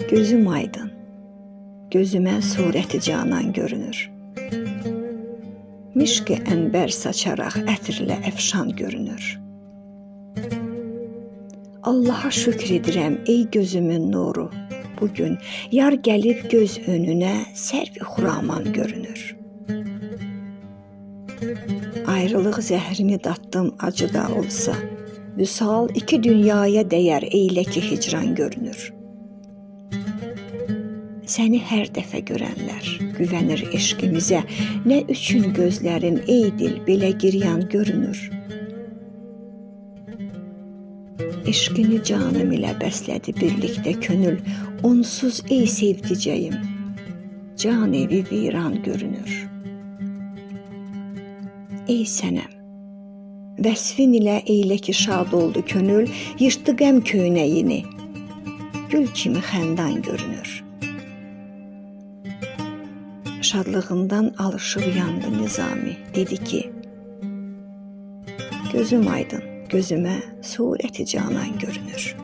Gözüm aydın, gözümə surəti canan görünür. Mişqi ənbər saçaraq ətirlə əfşan görünür. Allaha şükr edirəm ey gözümün nuru. Bugün yar gəlib göz önünə sərvi xuraman görünür. Ayrılıq zəhrini datdım acı da olsa, vüsal iki dünyaya dəyər eylə ki hicran görünür. Səni hər dəfə görənlər güvənir eşqimizə, nə üçün gözlərin ey dil belə giryan görünür. Eşqini canım ilə bəslədi birlikdə könül, onsuz ey sevdicəyim, can evi viran görünür. Ey sənəm, vəsfin ilə eylə ki şad oldu könül, yırtdı qəm köynəyini, gül kimi xəndan görünür. Şadlığından alışıb yandı Nizami, dedi ki, gözüm aydın, gözümə surəti canan görünür.